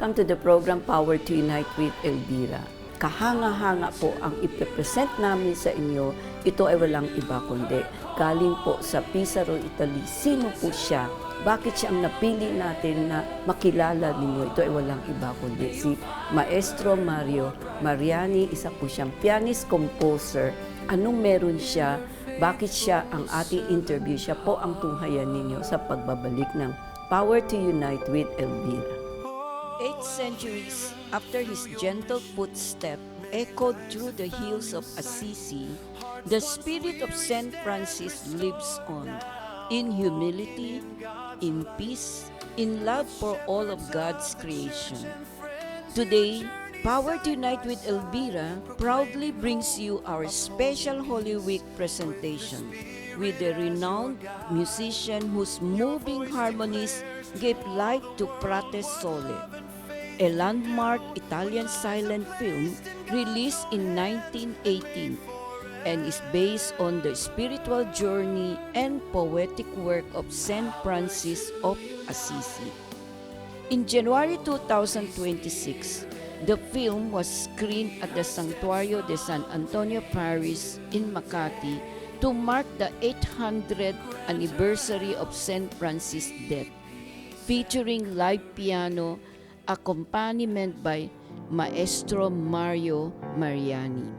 Welcome to the program Power to Unite with Elvira. Kahanga-hanga po ang ipipresent namin sa inyo. Ito ay walang iba kundi galing po sa Pisa, Italy. Sino po siya? Bakit siya ang napili natin na makilala ninyo? Ito ay walang iba kundi si Maestro Mariani. Isa po siyang pianist, composer. Anong meron siya? Bakit siya ang ating interview? Siya po ang tunghayan ninyo sa pagbabalik ng Power to Unite with Elvira. 8 centuries after his gentle footstep echoed through the hills of Assisi, the spirit of Saint Francis lives on, in humility, in peace, in love for all of God's creation. Today, Power to Unite with Elvira proudly brings you our special Holy Week presentation with a renowned musician whose moving harmonies gave life to Frate Sole, a landmark Italian silent film released in 1918 and is based on the spiritual journey and poetic work of Saint Francis of Assisi. In January 2026, the film was screened at the Santuario de San Antonio Parish in Makati to mark the 800th anniversary of Saint Francis' death, featuring live piano accompaniment by Maestro Mariani.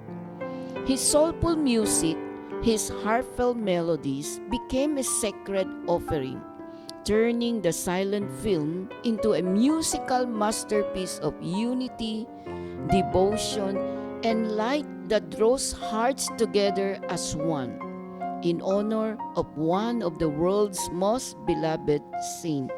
His soulful music, his heartfelt melodies became a sacred offering, turning the silent film into a musical masterpiece of unity, devotion, and light that draws hearts together as one, in honor of one of the world's most beloved saints.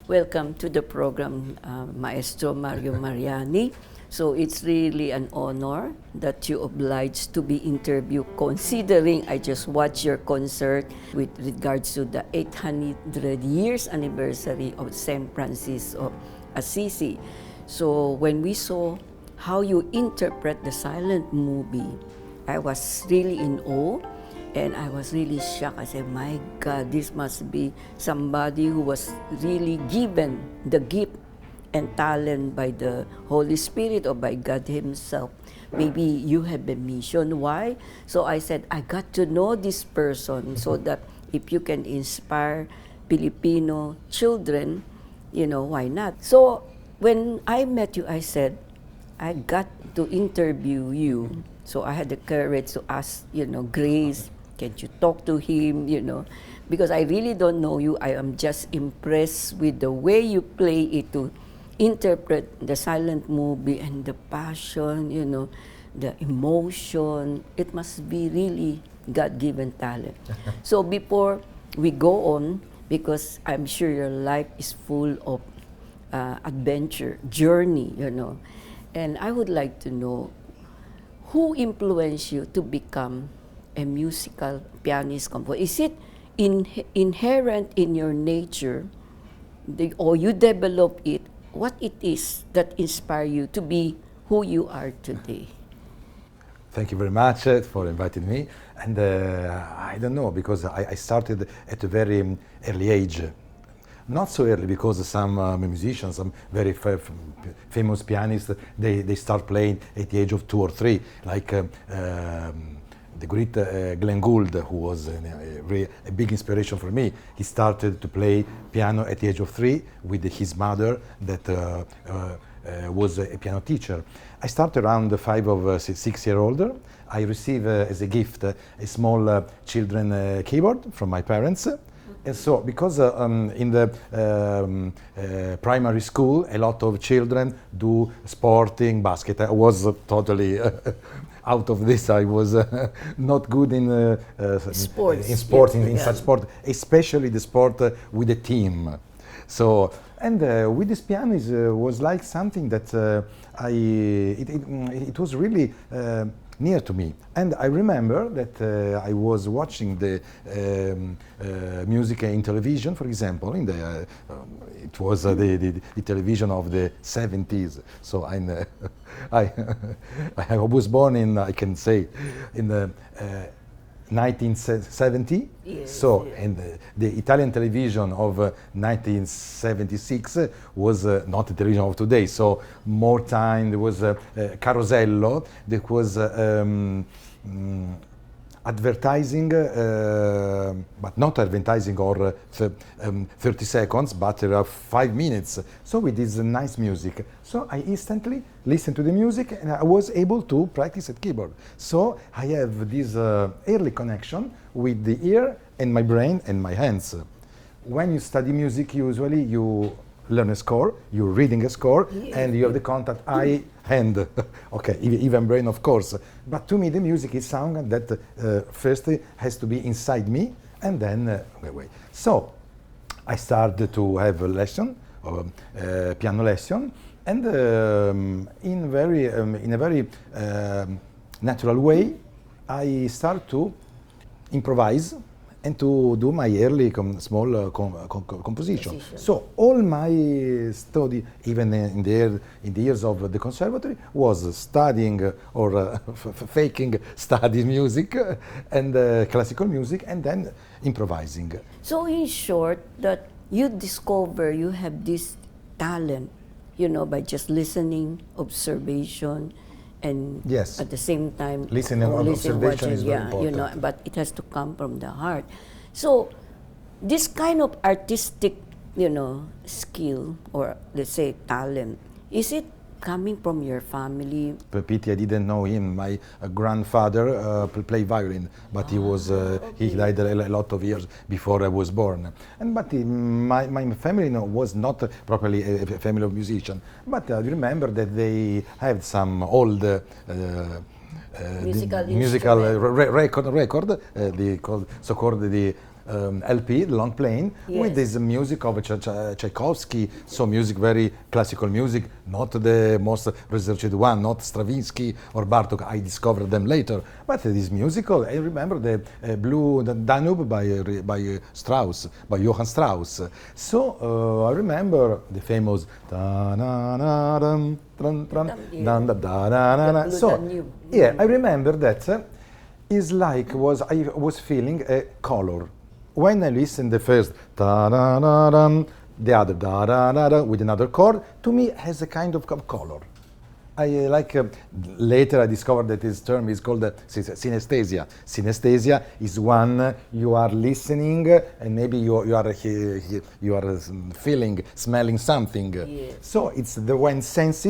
Welcome to the program, Maestro Mariani. So it's really an honor that you obliged to be interviewed, considering I just watched your concert with regards to the 800 years anniversary of Saint Francis of Assisi. So when we saw how you interpret the silent movie, I was really in awe. And I was really shocked. I said, my God, this must be somebody who was really given the gift and talent by the Holy Spirit or by God Himself. Maybe you have a mission. Why? So I said, I got to know this person so that if you can inspire Filipino children, why not? So when I met you, I said, I got to interview you. So I had the courage to ask, Grace, can you talk to him, because I really don't know you. I am just impressed with the way you play it to interpret the silent movie and the passion, the emotion. It must be really God-given talent. So before we go on, because I'm sure your life is full of adventure, journey, and I would like to know who influenced you to become a musical pianist composer. Is it inherent in your nature, or you develop it? What it is that inspire you to be who you are today? Thank you very much for inviting me. And I don't know, because I started at a very early age. Not so early, because some musicians, some very famous pianists, they start playing at the age of 2 or 3, like the great Glenn Gould, who was a big inspiration for me. He started to play piano at the age of 3 with his mother that was a piano teacher. I started around 5 or 6 years old. I received as a gift a small children keyboard from my parents. And so, because in the primary school, a lot of children do sporting, basket. I was totally out of this. I was not good in Sports. in sport, in Yeah. such sport, especially the sport with a team. So, and with this piano was like something that it was really near to me. And I remember that I was watching the music in television, for example, in the it was the television of the 70s. So I'm, I, I was born in, I can say, in the 1970. Yes, So, yes. and the Italian television of 1976 was not the television of today. So more time, there was Carosello, there was advertising, but not advertising or 30 seconds, but 5 minutes. So with this nice music. So I instantly listened to the music and I was able to practice at keyboard. So I have this early connection with the ear and my brain and my hands. When you study music, usually you learn a score, you're reading a score, and you have the contact eye-hand. Okay, even brain, of course. But to me, the music is sound that first has to be inside me, and then wait. So I started to have a lesson, piano lesson, and in a very natural way, I start to improvise and to do my early small composition. So all my study, even in the years of the conservatory, was studying or faking study music and classical music, and then improvising. So in short, that you discover you have this talent, by just listening, observation, and Yes. at the same time Listening and observation is very important. but it has to come from the heart. So this kind of artistic, skill, or let's say talent, is it coming from your family? Pity I didn't know him. My grandfather played violin, but he died a lot of years before I was born. My family was not properly a family of musicians. But I remember that they had some old Musical musical instrument. record, so-called the LP, the long playing, with Yes. this music of Tchaikovsky, so music, very classical music, not the most researched one, not Stravinsky or Bartok. I discovered them later, but this musical. I remember the Blue Danube by Strauss, by Johann Strauss. So I remember the famous da-na-na-dum, trum-trum, dum-da-da-na-na. The Blue So Danube. yeah, I remember that is like I was feeling a color. When I listened the first da-da-da-dum, the other da-da-da-da with another chord, to me has a kind of color. I later I discovered that this term is called synesthesia. Synesthesia is when you are listening and maybe you are feeling, smelling something. Yes. So it's the one sense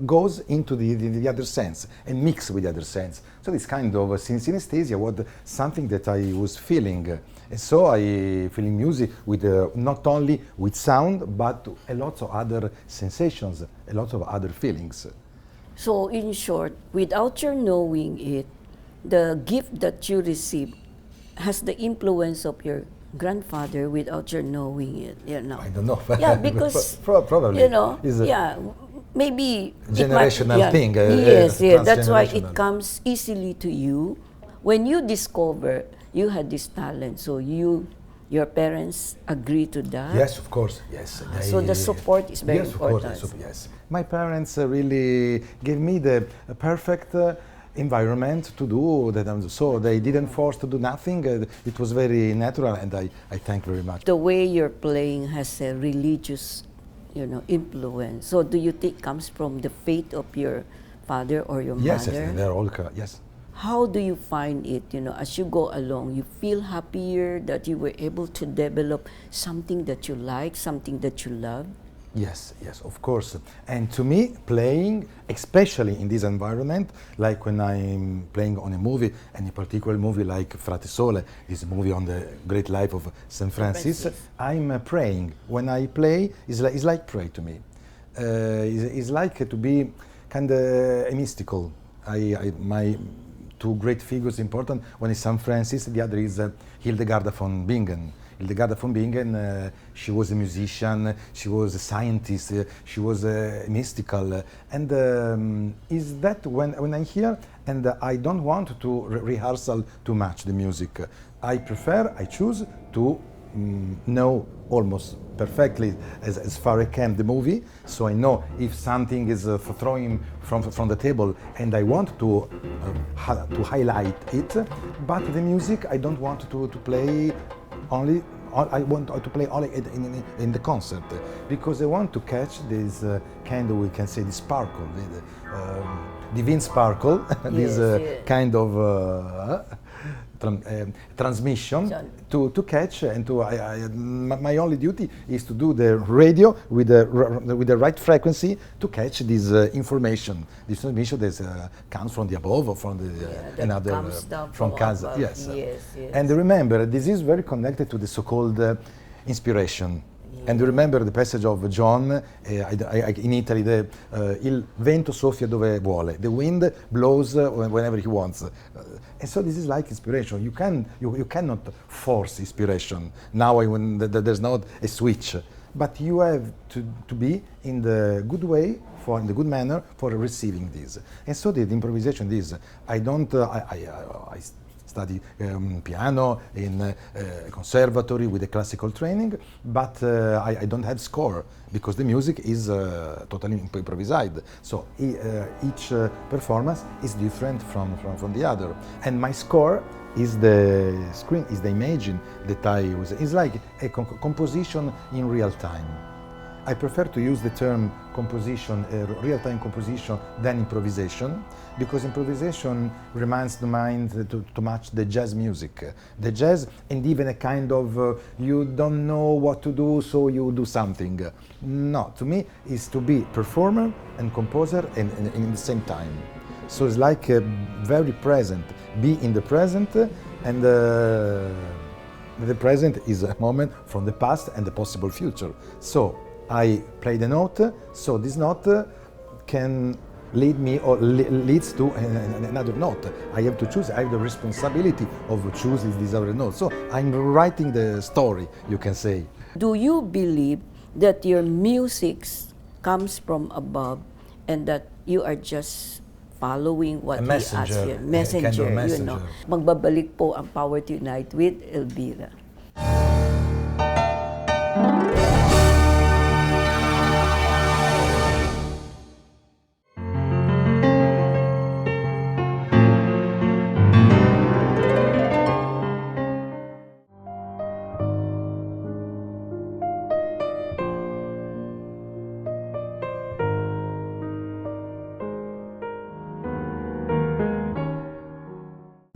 goes into the other sense and mix with the other sense. So this kind of synesthesia was something that I was feeling. And so I feeling music with not only with sound, but a lot of other sensations, a lot of other feelings. So in short, without your knowing it, the gift that you receive has the influence of your grandfather without your knowing it. I don't know. Yeah, because probably is maybe generational thing. Yes, that's why it transgenerational. comes easily to you when you discover you had this talent. So your parents agree to that. Yes, of course. Yes. So the support is very yes, important. Of course. Yes. My parents really gave me the perfect environment to do that. So they didn't force to do nothing. It was very natural, and I thank very much. The way you're playing has a religious, influence. So do you think comes from the faith of your father or your Yes, mother? they're all yes. How do you find it, as you go along? You feel happier that you were able to develop something that you like, something that you love? Yes, yes, of course. And to me, playing, especially in this environment, like when I'm playing on a movie, and in particular movie like Frate Sole, this movie on the great life of Saint Francis, I'm praying. When I play, it's like pray to me. It's like to be kind of mystical. My two great figures important. One is Saint Francis, the other is Hildegarda von Bingen. Hildegarda von Bingen, she was a musician, she was a scientist, she was mystical. And is that when I'm here, and I don't want to rehearsal too much the music. I choose to know almost perfectly as far as I can the movie, so I know if something is throwing from the table and I want to highlight it, but the music I don't want to play only. I want to play only in the concert because I want to catch this kind of, we can say, the sparkle, the divine sparkle, yes, this kind of transmission to catch, and my only duty is to do the radio with the right frequency to catch this information, this transmission that comes from the above or from the another from casa. Yes. Yes, yes. And remember, this is very connected to the so-called inspiration. And remember the passage of John in Italy, il vento soffia dove vuole, the wind blows whenever he wants. And so this is like inspiration. You cannot force inspiration. Now when there's not a switch, but you have to be in the good way, in the good manner for receiving this. And so the improvisation is, I study piano in a conservatory with a classical training, but I don't have score because the music is totally improvised. So each performance is different from the other. And my score is the screen, is the imaging that I use. It's like a composition in real time. I prefer to use the term composition, real-time composition, than improvisation, because improvisation reminds the mind too much the jazz music. The jazz, and even a kind of, you don't know what to do, so you do something. No, to me, is to be performer and composer in the same time. So it's like very present, be in the present, and the present is a moment from the past and the possible future. So I play the note, so this note can lead me or leads to another note. I have to choose, I have the responsibility of choosing this other note. So I'm writing the story, you can say. Do you believe that your music comes from above and that you are just following what he asks you? Messenger, kind of messenger. You know. Magbabalik po ang Power to Unite with Elvira.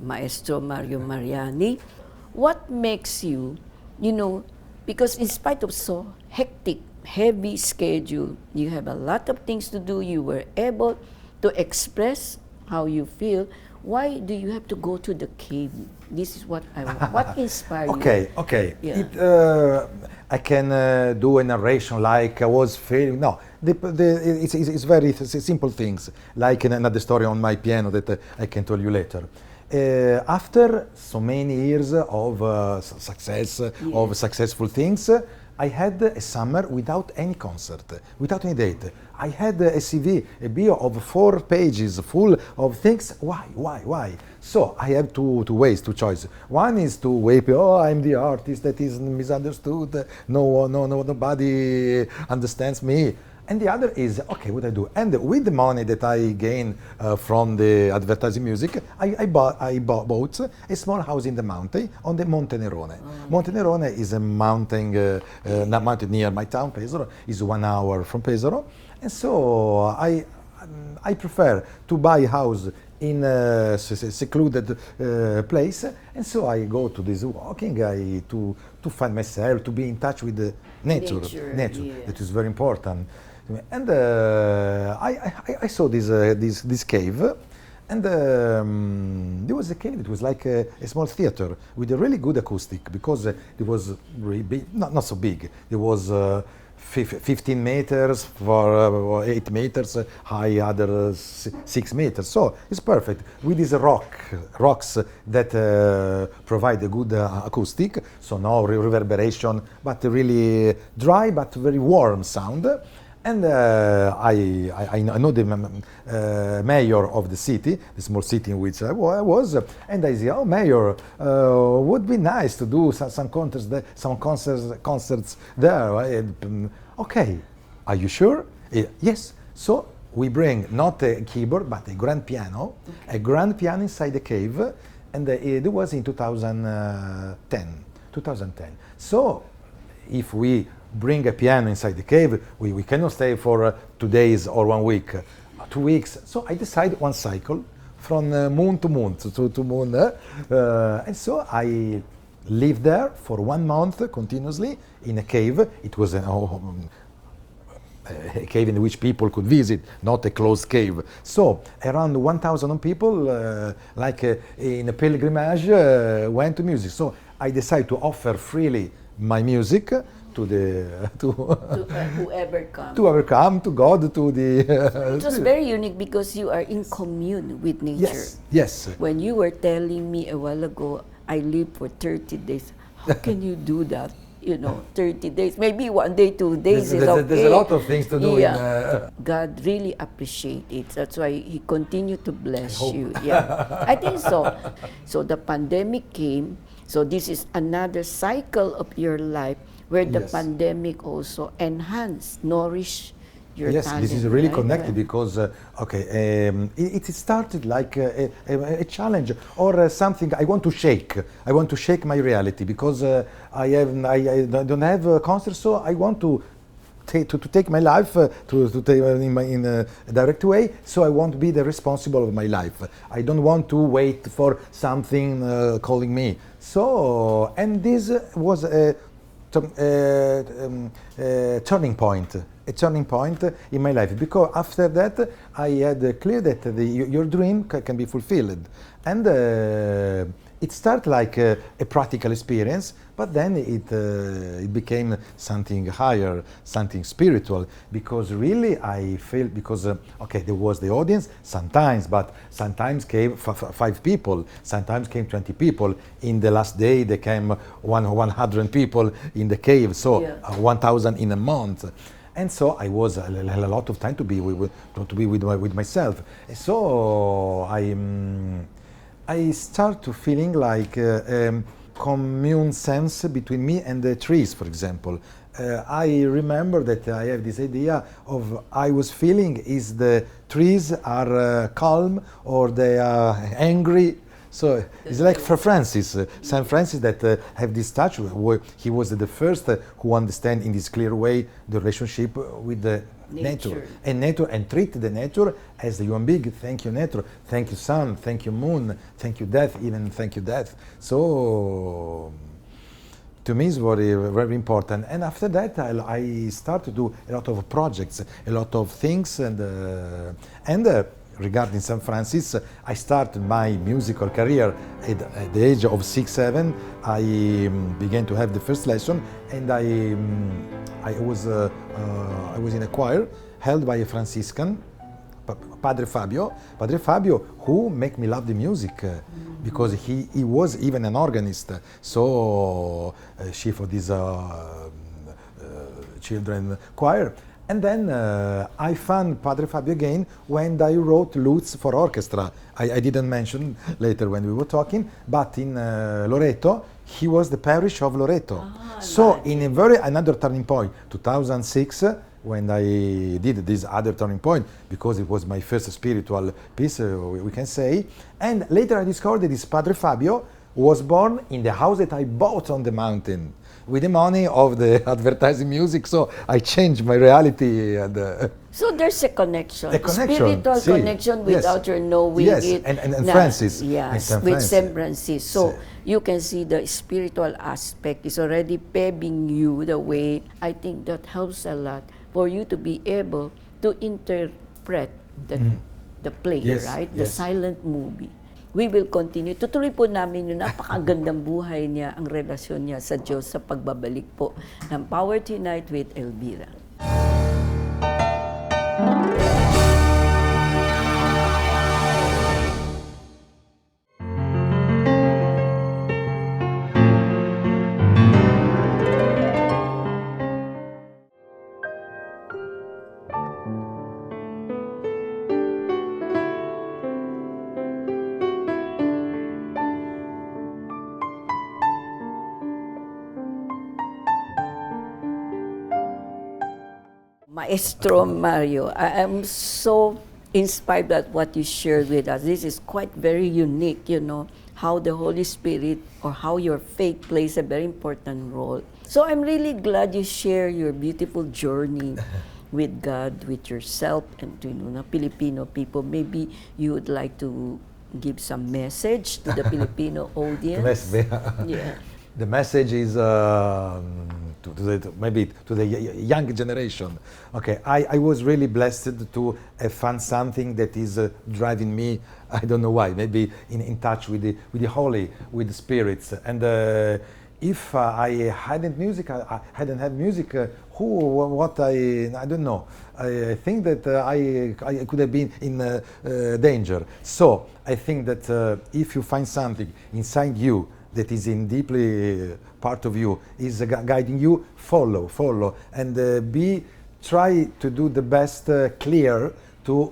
Maestro Mario Mariani, what makes you, because in spite of so hectic, heavy schedule, you have a lot of things to do, you were able to express how you feel. Why do you have to go to the cave? This is what I want. What inspired you? Okay. Yeah. I can do a narration like I was feeling. No, it's very simple things, like another story on my piano that I can tell you later. After so many years of success, of successful things, I had a summer without any concert, without any date. I had a CV, a bio of 4 pages full of things. Why? So I have two ways, two choices. One is to wait, I'm the artist that is misunderstood, nobody understands me. And the other is, okay, what I do? And with the money that I gain from the advertising music, I bought a small house in the mountain, on the Monte Nerone. Monte Nerone is a mountain, mountain near my town, Pesaro, is 1 hour from Pesaro. And so I prefer to buy a house in a secluded place, and so I go to this walking to find myself, to be in touch with the nature. Yeah. That is very important. And I saw this cave, and there was a cave. It was like a small theater with a really good acoustic, because it was really big, not so big. It was 15 meters for 8 meters high, other 6 meters. So it's perfect with these rocks that provide a good acoustic. So no reverberation, but really dry but very warm sound. And I know the mayor of the city, the small city in which I was, and I say, "Oh, mayor, would be nice to do some concerts there, concerts there." Okay, are you sure? Yes. So we bring not a keyboard but a grand piano, a grand piano inside the cave, and it was in 2010. So if we bring a piano inside the cave, we cannot stay for 2 days or 1 week, 2 weeks. So I decided one cycle from moon to moon, to moon. And so I lived there for 1 month continuously in a cave. It was a cave in which people could visit, not a closed cave. So around 1,000 people, like in a pilgrimage, went to music. So I decided to offer freely my music to whoever comes. to overcome, to God, to the. It was very unique because you are in commune with nature. Yes. When you were telling me a while ago, I lived for 30 days. How can you do that? 30 days. Maybe 1 day, 2 days is okay. There's a lot of things to do. Yeah. God really appreciates it. That's why He continued to bless you. Yeah, I think so. So the pandemic came. So this is another cycle of your life where the pandemic also enhanced, nourished your talent. This is really right? connected because it started like a challenge or something. I want to shake. I want to shake my reality because I don't have a concert, so I want to take my life to take in a direct way. So I want to be the responsible of my life. I don't want to wait for something calling me. So and this was a turning point in my life, because after that I had clear that your dream can be fulfilled, and it started like a practical experience, but then it became something higher, something spiritual, because really I feel, because there was the audience sometimes, but sometimes came 5 people, sometimes came 20 people. In the last day there came 100 people in the cave, so 1,000 in a month. And so I was a lot of time to be with myself. So I start to feeling like commune sense between me and the trees, for example. I remember that I have this idea of I was feeling is the trees are calm or they are angry. So it's like for Francis, Saint Francis, that have this touch. He was the first who understand in this clear way the relationship with the nature and treat the nature as the human being. Thank you, nature. Thank you, sun. Thank you, moon. Thank you, death. Even thank you, death. So to me, it's very, very important. And after that, I start to do a lot of projects, a lot of things, and regarding St. Francis, I started my musical career at the age of 6, 7. I began to have the first lesson, and I was in a choir held by a Franciscan, Padre Fabio, who make me love the music because he was even an organist. So chief of this children choir. And then I found Padre Fabio again when I wrote Lutz for orchestra. I didn't mention later when we were talking, but in Loreto, he was the parish of Loreto. So in a very another turning point, 2006, when I did this other turning point, because it was my first spiritual piece, we can say. And later I discovered that this Padre Fabio was born in the house that I bought on the mountain with the money of the advertising music. So I changed my reality. And, So there's a connection, a connection, spiritual si. connection Yes. without your knowing Yes, it. and na- Francis, and Yes, Saint with Francis. Saint Francis. So Si. you can see the spiritual aspect is already paving you the way. I think that helps a lot for you to be able to interpret the play, Yes, right? The yes. silent movie. We will continue. Tutuloy po namin yung napakagandang buhay niya, ang relasyon niya sa Diyos sa pagbabalik po ng Power Tonight with Elvira. Maestro Mario, I am so inspired at what you shared with us. This is quite very unique, you know, how the Holy Spirit or how your faith plays a very important role. So I'm really glad you share your beautiful journey with God, with yourself, and to Filipino people. Maybe you would like to give some message to the Filipino audience. Yeah. The message is maybe to the young generation. Okay, I was really blessed to find something that is driving me. I don't know why. Maybe in touch with the Holy, with the spirits. And if I hadn't hadn't had music, I don't know. I think that I could have been in danger. So I think that if you find something inside you that is in deeply part of you, is guiding you, follow, and try to do the best clear to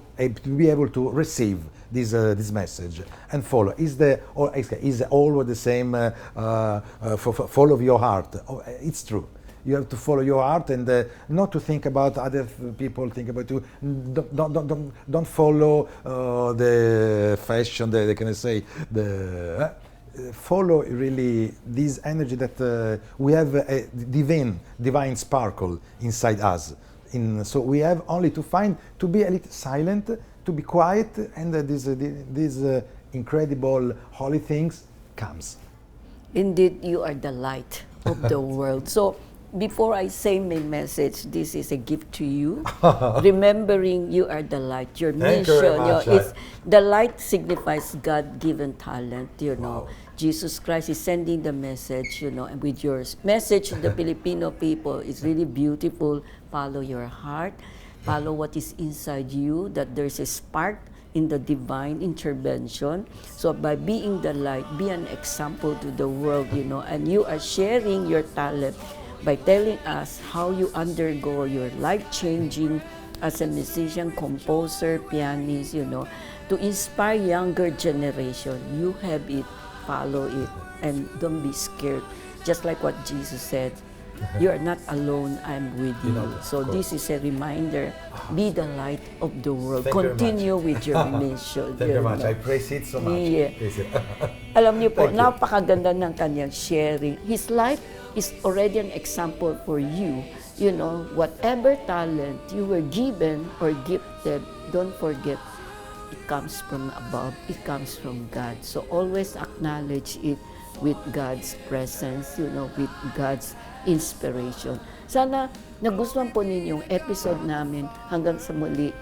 be able to receive this message and follow. Is always the same? Follow your heart. It's true. You have to follow your heart and not to think about other people think about you. Don't follow the fashion. Follow really this energy that we have a divine sparkle inside us. So we have only to be a little silent, to be quiet, and these incredible holy things comes. Indeed, you are the light of the world. So before I say my message, this is a gift to you. Remembering you are the light. Your Thank you very mission, much. the light signifies God-given talent, you know. Jesus Christ is sending the message, you know, and with your message to the Filipino people is really beautiful. Follow your heart. Follow what is inside you, that there's a spark in the divine intervention. So by being the light, be an example to the world, you know, and you are sharing your talent by telling us how you undergo your life-changing as a musician, composer, pianist, you know, to inspire younger generation. You have it, follow it, and don't be scared. Just like what Jesus said, you are not alone, I'm with you. So this is a reminder, be the light of the world. Thank you very Continue with your mission. Thank you very much. I praise it so much. Yeah. Praise it. Alam niyo po, Thank you. napakaganda ng kanyang sharing. His life is already an example for you. You know, whatever talent you were given or gifted, don't forget, it comes from above, it comes from God. So always acknowledge it with God's presence, you know, with God's inspiration. Sana nagustuhan po ninyong episode namin. Hanggang sa muli,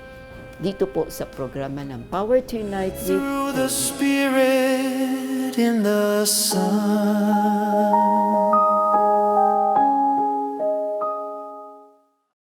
dito po sa programa ng Power Tonight with Through the Spirit in the sun.